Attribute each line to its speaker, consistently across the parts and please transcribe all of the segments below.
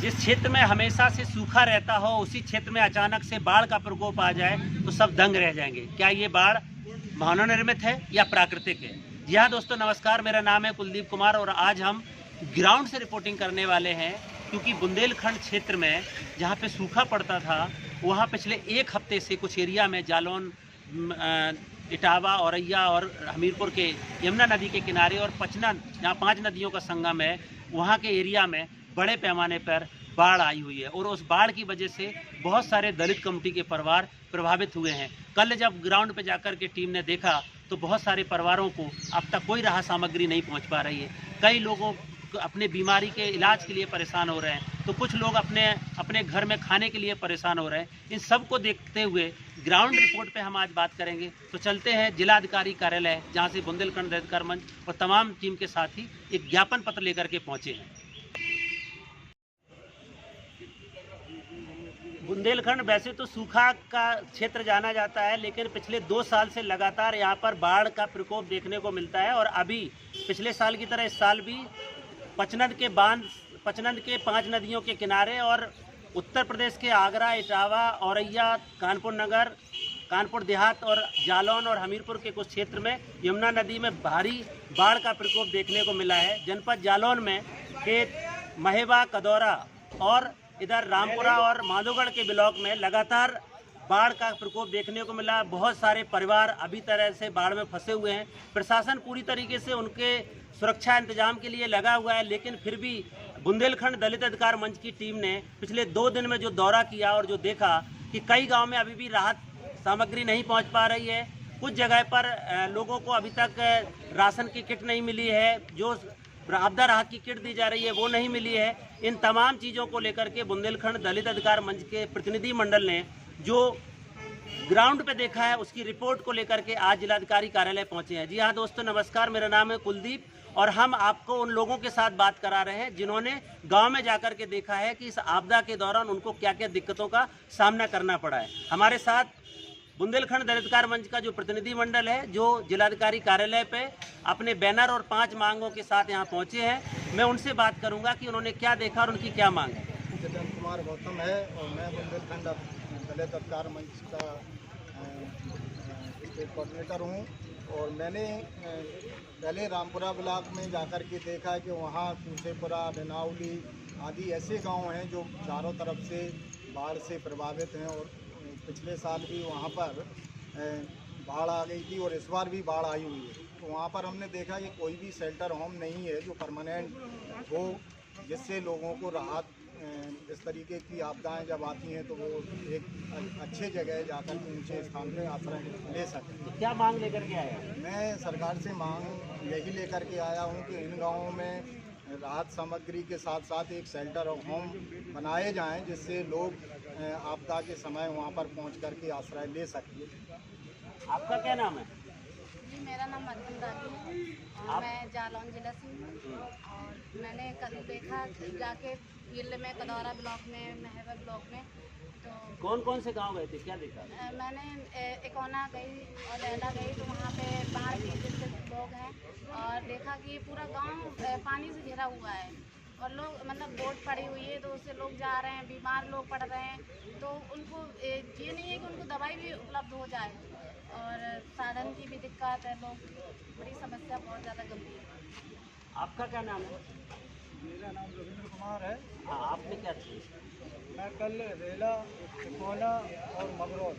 Speaker 1: जिस क्षेत्र में हमेशा से सूखा रहता हो उसी क्षेत्र में अचानक से बाढ़ का प्रकोप आ जाए तो सब दंग रह जाएंगे। क्या ये बाढ़ मानव निर्मित है या प्राकृतिक है? जी हाँ दोस्तों, नमस्कार। मेरा नाम है कुलदीप कुमार और आज हम ग्राउंड से रिपोर्टिंग करने वाले हैं, क्योंकि बुंदेलखंड क्षेत्र में जहाँ पे सूखा पड़ता था वहाँ पिछले एक हफ्ते से कुछ एरिया में जालौन, इटावा, औरैया और हमीरपुर के यमुना नदी के किनारे और पचनन, जहाँ 5 नदियों का संगम है, वहाँ के एरिया में बड़े पैमाने पर बाढ़ आई हुई है और उस बाढ़ की वजह से बहुत सारे दलित कम्युनिटी के परिवार प्रभावित हुए हैं। कल जब ग्राउंड पे जाकर के टीम ने देखा तो बहुत सारे परिवारों को अब तक कोई राहत सामग्री नहीं पहुंच पा रही है। कई लोगों अपने बीमारी के इलाज के लिए परेशान हो रहे हैं, तो कुछ लोग अपने घर में खाने के लिए परेशान हो रहे हैं। इन सब को देखते हुए ग्राउंड रिपोर्ट पे हम आज बात करेंगे। तो चलते हैं जिला अधिकारी कार्यालय, जहां से बुंदेलखंड दलित अधिकार मंच और तमाम टीम के साथी एक ज्ञापन पत्र लेकर के पहुंचे हैं। बुंदेलखंड वैसे तो सूखा का क्षेत्र जाना जाता है, लेकिन पिछले 2 साल से लगातार यहाँ पर बाढ़ का प्रकोप देखने को मिलता है। और अभी पिछले साल की तरह इस साल भी पचनन के 5 नदियों के किनारे और उत्तर प्रदेश के आगरा, इटावा, औरैया, कानपुर नगर, कानपुर देहात और जालौन और हमीरपुर के कुछ क्षेत्र में यमुना नदी में भारी बाढ़ का प्रकोप देखने को मिला है। जनपद जालौन में खेत, महेवा, कदौरा और इधर रामपुरा और माधोगढ़ के ब्लॉक में लगातार बाढ़ का प्रकोप देखने को मिला। बहुत सारे परिवार अभी तरह से बाढ़ में फंसे हुए हैं। प्रशासन पूरी तरीके से उनके सुरक्षा इंतजाम के लिए लगा हुआ है, लेकिन फिर भी बुंदेलखंड दलित अधिकार मंच की टीम ने पिछले 2 दिन में जो दौरा किया और जो देखा कि कई गांव में अभी भी राहत सामग्री नहीं पहुंच पा रही है। कुछ जगह पर लोगों को अभी तक राशन की किट नहीं मिली है, जो आपदा राहत की किट दी जा रही है वो नहीं मिली है। इन तमाम चीज़ों को लेकर के बुंदेलखंड दलित अधिकार मंच के प्रतिनिधि मंडल ने जो ग्राउंड पे देखा है उसकी रिपोर्ट को लेकर के आज जिलाधिकारी कार्यालय पहुंचे हैं। जी हाँ दोस्तों, नमस्कार। मेरा नाम है कुलदीप और हम आपको उन लोगों के साथ बात करा रहे हैं जिन्होंने गांव में जाकर के देखा है कि इस आपदा के दौरान उनको क्या क्या दिक्कतों का सामना करना पड़ा है। हमारे साथ बुंदेलखंड दलित अधिकार मंच का जो प्रतिनिधि मंडल है, जो जिलाधिकारी कार्यालय पे अपने बैनर और 5 मांगों के साथ यहाँ पहुँचे हैं। मैं उनसे बात करूँगा कि उन्होंने क्या देखा और उनकी क्या मांग है।
Speaker 2: जगन कुमार गौतम है और मैं बुंदेलखंड दलित अधिकार मंच का स्टेट कोऑर्डिनेटर हूँ। और मैंने पहले रामपुरा ब्लॉक में जाकर के देखा कि वहाँ कुसेपुरा, धनावली आदि ऐसे गांव हैं जो चारों तरफ से बाढ़ से प्रभावित हैं। और पिछले साल भी वहाँ पर बाढ़ आ गई थी और इस बार भी बाढ़ आई हुई है। तो वहाँ पर हमने देखा कि कोई भी शेल्टर होम नहीं है जो परमानेंट हो, जिससे लोगों को राहत, इस तरीके की आपदाएं जब आती हैं तो वो एक अच्छे जगह जाकर के ऊंचे स्थान पे आश्रय ले सकें।
Speaker 1: तो क्या मांग लेकर के आया?
Speaker 2: मैं सरकार से मांग यही लेकर के आया हूँ कि इन गाँवों में राहत सामग्री के साथ साथ एक शेल्टर और होम बनाए जाएं, जिससे लोग आपदा के समय वहाँ पर पहुँच करके आश्रय ले सकें।
Speaker 1: आपका क्या नाम है?
Speaker 3: जी, मेरा नाम मध्यम रानी है और मैं जालौन जिला से हूँ। और मैंने कल देखा जाके फील्ड में, कदौरा ब्लॉक में, महेवा ब्लॉक में। तो
Speaker 1: कौन कौन से गांव गए थे, क्या देखा?
Speaker 3: मैंने इकोना गई और लैला गई, तो वहाँ पे बाढ़ के जितने लोग हैं और देखा कि पूरा गांव पानी से घिरा हुआ है और लोग मतलब बोट पड़ी हुई है, तो उससे लोग जा रहे हैं, बीमार लोग पड़ रहे हैं। तो उनको ये नहीं है कि उनको दवाई भी उपलब्ध हो जाए और साधन की भी दिक्कत है। लोग बड़ी समस्या बहुत ज़्यादा गंभीर है।
Speaker 1: आपका क्या नाम है?
Speaker 4: मेरा नाम रविंद्र कुमार है।
Speaker 1: हाँ, आपने क्या किया?
Speaker 4: मैं कल रेला, इकोना और मगरौल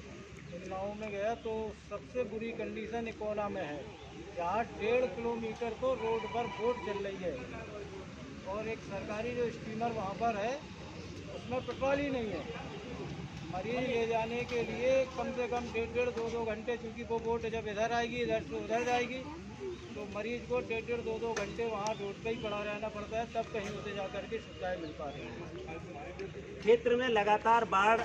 Speaker 4: इन गाँवों में गया तो सबसे बुरी कंडीशन इकोना में है। यहाँ 1.5 किलोमीटर तो रोड पर बोट चल रही है और एक सरकारी जो स्टीमर वहाँ पर है उसमें पेट्रोल ही नहीं है। मरीज ले जाने के लिए कम से कम 1.5 2 घंटे, क्योंकि वो बोट जब इधर आएगी इधर से उधर जाएगी, तो मरीज को 1.5 2 घंटे वहाँ रोड पे ही पड़ा रहना पड़ता है, तब कहीं उसे जाकर के सुविधाएँ मिल पा रही है।
Speaker 1: क्षेत्र में लगातार बाढ़,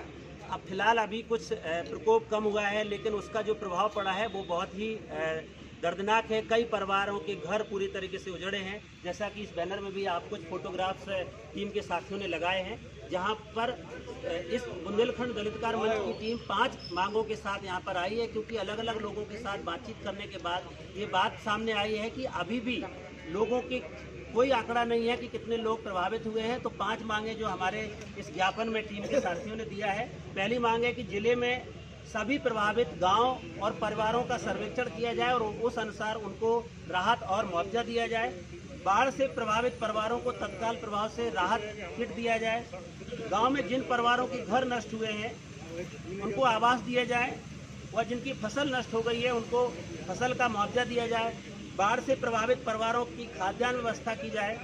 Speaker 1: अब फिलहाल अभी कुछ प्रकोप कम हुआ है, लेकिन उसका जो प्रभाव पड़ा है वो बहुत ही दर्दनाक है। कई परिवारों के घर पूरी तरीके से उजड़े हैं, जैसा कि इस बैनर में भी आप कुछ फोटोग्राफ्स टीम के साथियों ने लगाए हैं, जहां पर इस बुंदेलखंड दलित अधिकार मंच की टीम 5 मांगों के साथ यहां पर आई है, क्योंकि अलग अलग लोगों के साथ बातचीत करने के बाद ये बात सामने आई है कि अभी भी लोगों के कोई आंकड़ा नहीं है कि कितने लोग प्रभावित हुए हैं। तो 5 मांगे जो हमारे इस ज्ञापन में टीम के साथियों ने दिया है। पहली मांग है कि जिले में सभी प्रभावित गांव और परिवारों का सर्वेक्षण किया जाए और उस अनुसार उनको राहत और मुआवजा दिया जाए। बाढ़ से प्रभावित परिवारों को तत्काल प्रभाव से राहत किट दिया जाए। गांव में जिन परिवारों के घर नष्ट हुए हैं उनको आवास दिया जाए और जिनकी फसल नष्ट हो गई है उनको फसल का मुआवजा दिया जाए। बाढ़ से प्रभावित परिवारों की खाद्यान्न व्यवस्था की जाए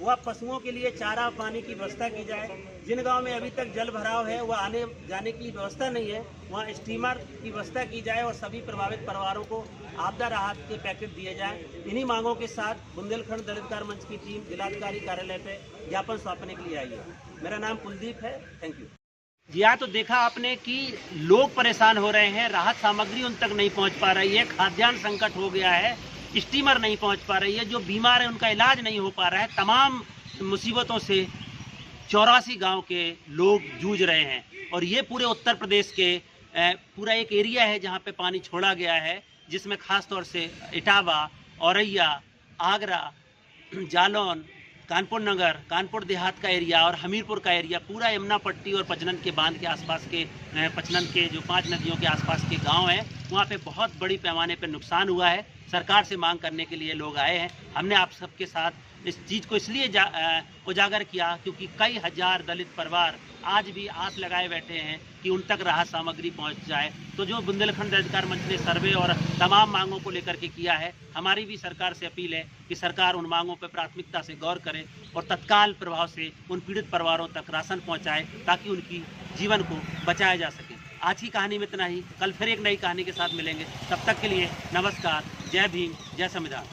Speaker 1: व पशुओं के लिए चारा पानी की व्यवस्था की जाए। जिन गांव में अभी तक जल भराव है वह आने जाने की व्यवस्था नहीं है, वहाँ स्टीमर की व्यवस्था की जाए और सभी प्रभावित परिवारों को आपदा राहत के पैकेट दिए जाएं। इन्हीं मांगों के साथ बुंदेलखंड दलित कार्य मंच की टीम जिलाधिकारी कार्यालय पे ज्ञापन सौंपने के लिए आई है। मेरा नाम कुलदीप है। Thank you. जी हाँ, तो देखा आपने कि लोग परेशान हो रहे हैं, राहत सामग्री उन तक नहीं पहुंच पा रही है, खाद्यान्न संकट हो गया है, स्टीमर नहीं पहुंच पा रही है, जो बीमार है उनका इलाज नहीं हो पा रहा है। तमाम मुसीबतों से 84 गांव के लोग जूझ रहे हैं और ये पूरे उत्तर प्रदेश के पूरा एक एरिया है जहां पे पानी छोड़ा गया है, जिसमें खास तौर से इटावा, औरैया, आगरा, जालौन, कानपुर नगर, कानपुर देहात का एरिया और हमीरपुर का एरिया, पूरा यमुना पट्टी और पचनन के बांध के आसपास के पचनन के जो 5 नदियों के आसपास के गांव हैं, वहाँ पे बहुत बड़ी पैमाने पर नुकसान हुआ है। सरकार से मांग करने के लिए लोग आए हैं। हमने आप सबके साथ इस चीज़ को इसलिए उजागर किया क्योंकि कई हजार दलित परिवार आज भी आस लगाए बैठे हैं कि उन तक राहत सामग्री पहुंच जाए। तो जो बुंदेलखंड दलित कार्य मंच ने सर्वे और तमाम मांगों को लेकर के किया है, हमारी भी सरकार से अपील है कि सरकार उन मांगों पर प्राथमिकता से गौर करे और तत्काल प्रभाव से उन पीड़ित परिवारों तक राशन पहुँचाए ताकि उनकी जीवन को बचाया जा सके। आज की कहानी में इतना ही। कल फिर एक नई कहानी के साथ मिलेंगे। तब तक के लिए नमस्कार। जय भीम, जय संविधान।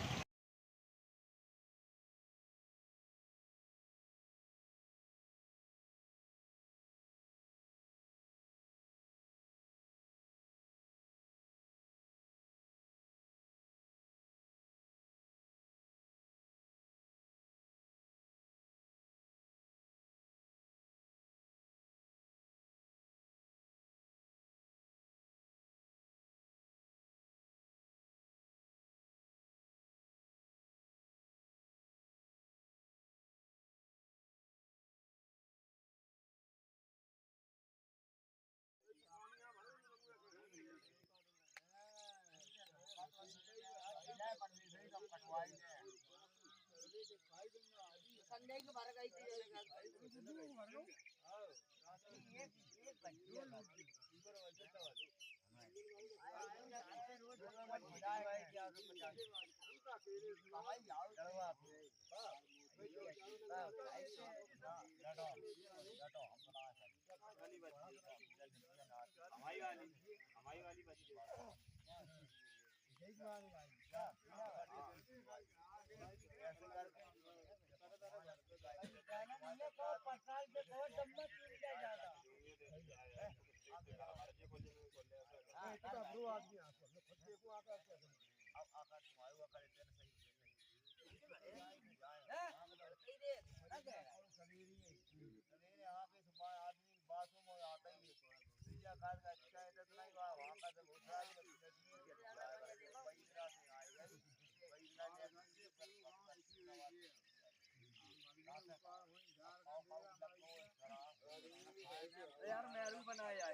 Speaker 4: यार मैं बनाया